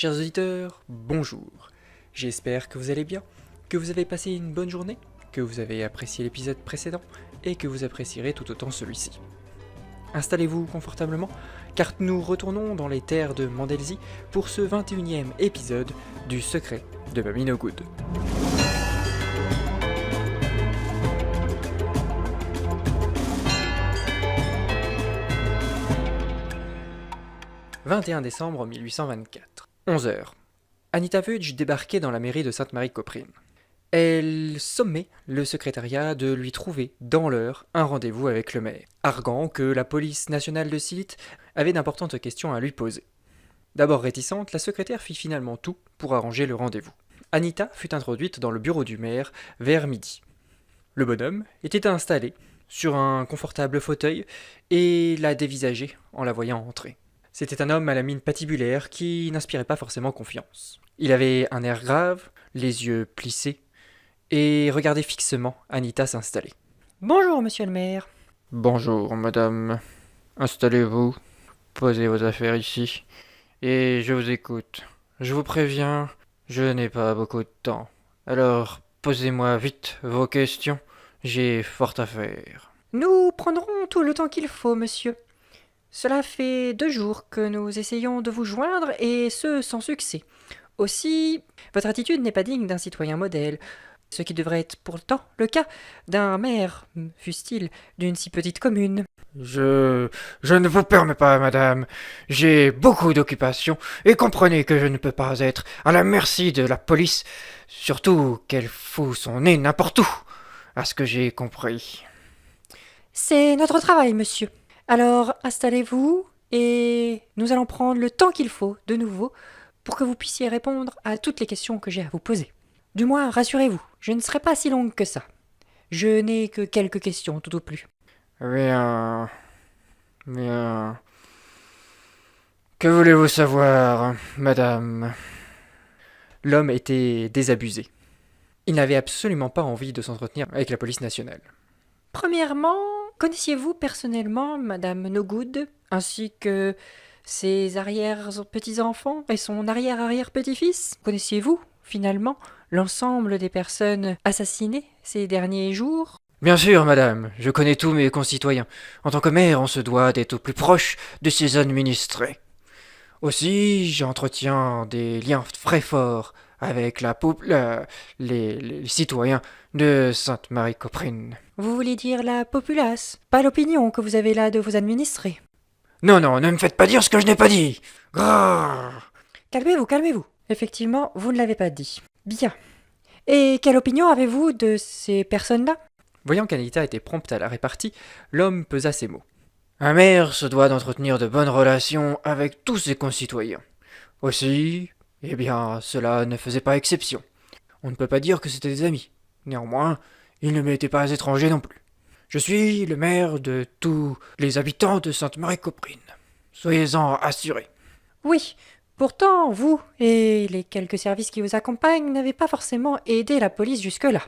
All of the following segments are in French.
Chers auditeurs, bonjour. J'espère que vous allez bien, que vous avez passé une bonne journée, que vous avez apprécié l'épisode précédent et que vous apprécierez tout autant celui-ci. Installez-vous confortablement, car nous retournons dans les terres de Mandelzy pour ce 21e épisode du secret de Mamie No Good. « 21 décembre 1824, 11h. Anita Fudge débarquait dans la mairie de Sainte-Marie-Copprine. Elle sommait le secrétariat de lui trouver, dans l'heure, un rendez-vous avec le maire, arguant que la police nationale de Silite avait d'importantes questions à lui poser. D'abord réticente, la secrétaire fit finalement tout pour arranger le rendez-vous. Anita fut introduite dans le bureau du maire vers midi. Le bonhomme était installé sur un confortable fauteuil et la dévisageait en la voyant entrer. C'était un homme à la mine patibulaire qui n'inspirait pas forcément confiance. Il avait un air grave, les yeux plissés, et regardait fixement Anita s'installer. « Bonjour, monsieur le maire. »« Bonjour, madame. Installez-vous, posez vos affaires ici, et je vous écoute. Je vous préviens, je n'ai pas beaucoup de temps. Alors, posez-moi vite vos questions, j'ai fort à faire. »« Nous prendrons tout le temps qu'il faut, monsieur. Cela fait 2 jours que nous essayons de vous joindre, et ce sans succès. Aussi, votre attitude n'est pas digne d'un citoyen modèle, ce qui devrait être pourtant le cas d'un maire, fût-il d'une si petite commune. »« Je ne vous permets pas, madame. J'ai beaucoup d'occupations, et comprenez que je ne peux pas être à la merci de la police, surtout qu'elle fout son nez n'importe où, à ce que j'ai compris. »« C'est notre travail, monsieur. Alors, installez-vous, et nous allons prendre le temps qu'il faut, de nouveau, pour que vous puissiez répondre à toutes les questions que j'ai à vous poser. Du moins, rassurez-vous, je ne serai pas si longue que ça. Je n'ai que quelques questions, tout au plus. » »« Bien. Que voulez-vous savoir, madame ? » L'homme était désabusé. Il n'avait absolument pas envie de s'entretenir avec la police nationale. « Premièrement, connaissiez-vous personnellement Madame No Good, ainsi que ses arrière-petits-enfants et son arrière-arrière-petit-fils ? Connaissiez-vous, finalement, l'ensemble des personnes assassinées ces derniers jours ? » ?»« Bien sûr, madame, je connais tous mes concitoyens. En tant que maire, on se doit d'être au plus proche de ses administrés. Aussi, j'entretiens des liens très forts avec les citoyens de Sainte-Marie-Copprine. »« Vous voulez dire la populace, pas l'opinion que vous avez là de vos administrés ? » »« Non, ne me faites pas dire ce que je n'ai pas dit. Grrr. » »« Calmez-vous. Effectivement, vous ne l'avez pas dit. Bien. Et quelle opinion avez-vous de ces personnes-là ? » Voyant qu'Anita était prompte à la répartie, l'homme pesa ses mots. « Un maire se doit d'entretenir de bonnes relations avec tous ses concitoyens. Aussi, cela ne faisait pas exception. On ne peut pas dire que c'était des amis. Néanmoins, ils ne m'étaient pas étrangers non plus. Je suis le maire de tous les habitants de Sainte-Marie-Copprine. Soyez-en assurés. »« Oui, pourtant, vous et les quelques services qui vous accompagnent n'avez pas forcément aidé la police jusque-là.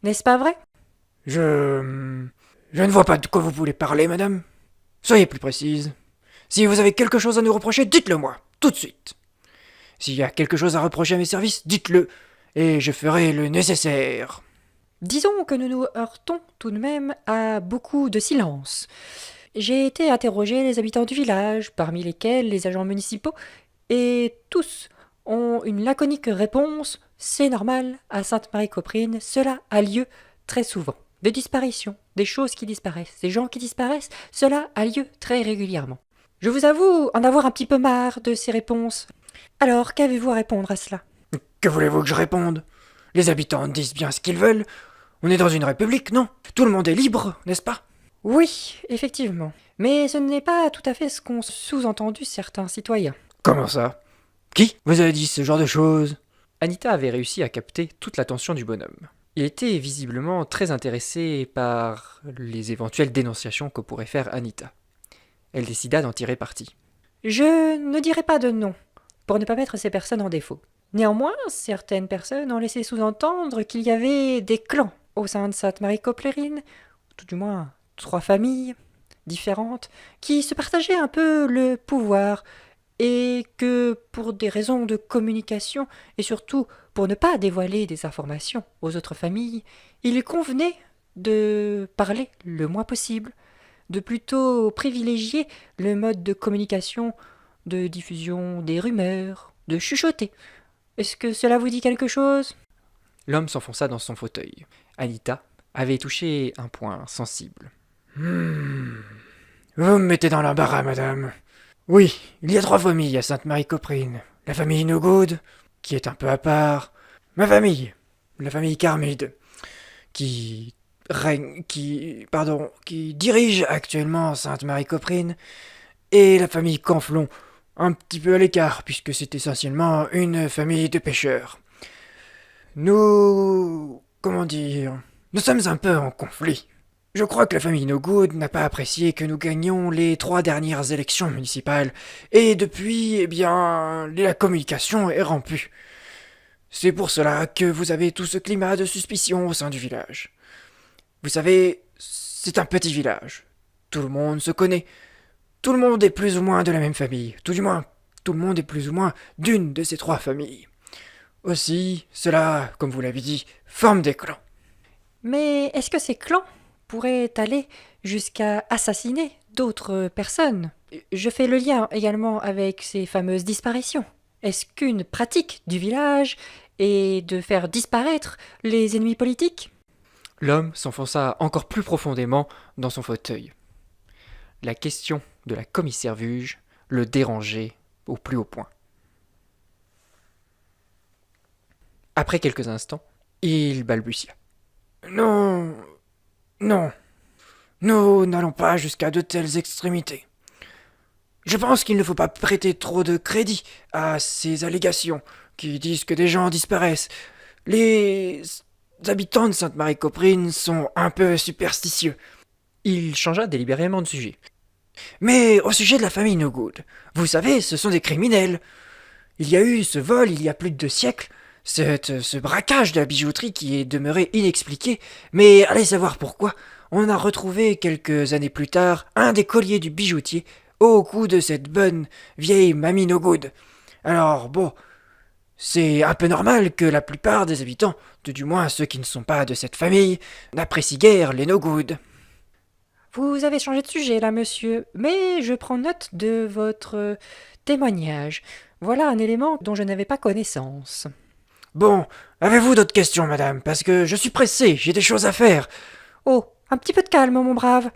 N'est-ce pas vrai ? » ?»« Je ne vois pas de quoi vous voulez parler, madame. Soyez plus précise. Si vous avez quelque chose à nous reprocher, dites-le moi, tout de suite. S'il y a quelque chose à reprocher à mes services, dites-le, et je ferai le nécessaire. » »« Disons que nous nous heurtons tout de même à beaucoup de silence. J'ai été interroger les habitants du village, parmi lesquels les agents municipaux, et tous ont une laconique réponse. C'est normal, à Sainte-Marie-Copprine, cela a lieu très souvent. Des disparitions, des choses qui disparaissent, des gens qui disparaissent, cela a lieu très régulièrement. Je vous avoue en avoir un petit peu marre de ces réponses. Alors, qu'avez-vous à répondre à cela ? » »« Que voulez-vous que je réponde ? Les habitants disent bien ce qu'ils veulent. On est dans une république, non ? Tout le monde est libre, n'est-ce pas ? » »« Oui, effectivement. Mais ce n'est pas tout à fait ce qu'ont sous-entendu certains citoyens. » »« Comment ça ? Qui vous a dit ce genre de choses ? » Anita avait réussi à capter toute l'attention du bonhomme. Il était visiblement très intéressé par les éventuelles dénonciations que pourrait faire Anita. Elle décida d'en tirer parti. « Je ne dirai pas de nom, pour ne pas mettre ces personnes en défaut. Néanmoins, certaines personnes ont laissé sous-entendre qu'il y avait des clans au sein de Sainte-Marie-Copprine, tout du moins 3 familles différentes, qui se partageaient un peu le pouvoir et que pour des raisons de communication et surtout pour ne pas dévoiler des informations aux autres familles, il convenait de parler le moins possible, de plutôt privilégier le mode de communication de diffusion des rumeurs, de chuchoter. Est-ce que cela vous dit quelque chose ? L'homme s'enfonça dans son fauteuil. Anita avait touché un point sensible. Vous me mettez dans l'embarras, madame. Oui, il y a 3 familles à Sainte-Marie-Coprine. La famille No-Good, qui est un peu à part. Ma famille, la famille Carmide, qui dirige actuellement Sainte-Marie-Coprine, et la famille Canflon, un petit peu à l'écart, puisque c'est essentiellement une famille de pêcheurs. Nous sommes un peu en conflit. Je crois que la famille No Good n'a pas apprécié que nous gagnions les 3 dernières élections municipales, et depuis, la communication est rompue. C'est pour cela que vous avez tout ce climat de suspicion au sein du village. Vous savez, c'est un petit village. Tout le monde se connaît. Tout le monde est plus ou moins de la même famille. Tout du moins, tout le monde est plus ou moins d'une de ces 3 familles. Aussi, cela, comme vous l'avez dit, forme des clans. Mais est-ce que ces clans pourraient aller jusqu'à assassiner d'autres personnes ? Je fais le lien également avec ces fameuses disparitions. Est-ce qu'une pratique du village est de faire disparaître les ennemis politiques ? L'homme s'enfonça encore plus profondément dans son fauteuil. La question de la commissaire Vuge le dérangeait au plus haut point. Après quelques instants, il balbutia. Non, nous n'allons pas jusqu'à de telles extrémités. Je pense qu'il ne faut pas prêter trop de crédit à ces allégations qui disent que des gens disparaissent. Les habitants de Sainte-Marie-Coprine sont un peu superstitieux. Il changea délibérément de sujet. Mais au sujet de la famille No Good, vous savez, ce sont des criminels. Il y a eu ce vol il y a plus de 2 siècles, ce braquage de la bijouterie qui est demeuré inexpliqué, mais allez savoir pourquoi. On a retrouvé quelques années plus tard un des colliers du bijoutier au cou de cette bonne vieille mamie No Good. Alors bon, c'est un peu normal que la plupart des habitants, du moins ceux qui ne sont pas de cette famille, n'apprécient guère les No Good. Vous avez changé de sujet là, monsieur, mais je prends note de votre témoignage. Voilà un élément dont je n'avais pas connaissance. Bon, avez-vous d'autres questions, madame? Parce que je suis pressé, j'ai des choses à faire. Oh, un petit peu de calme, mon brave.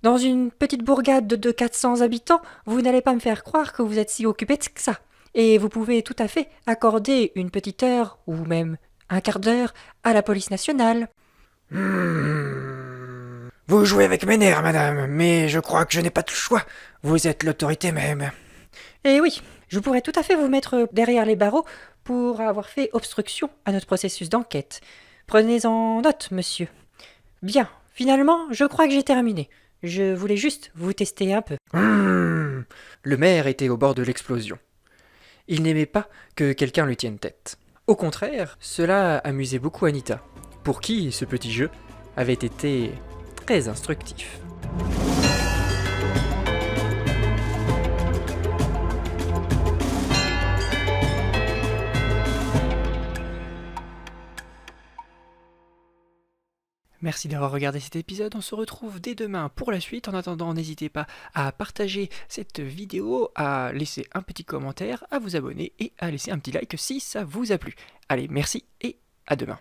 Dans une petite bourgade de 400 habitants, vous n'allez pas me faire croire que vous êtes si occupé que ça. Et vous pouvez tout à fait accorder une petite heure, ou même un quart d'heure, à la police nationale. Vous jouez avec mes nerfs, madame, mais je crois que je n'ai pas de choix. Vous êtes l'autorité même. Eh oui, je pourrais tout à fait vous mettre derrière les barreaux pour avoir fait obstruction à notre processus d'enquête. Prenez-en note, monsieur. Bien, finalement, je crois que j'ai terminé. Je voulais juste vous tester un peu. Le maire était au bord de l'explosion. Il n'aimait pas que quelqu'un lui tienne tête. Au contraire, cela amusait beaucoup Anita, pour qui ce petit jeu avait été très instructif. Merci d'avoir regardé cet épisode, on se retrouve dès demain pour la suite. En attendant, n'hésitez pas à partager cette vidéo, à laisser un petit commentaire, à vous abonner et à laisser un petit like si ça vous a plu. Allez, merci et à demain.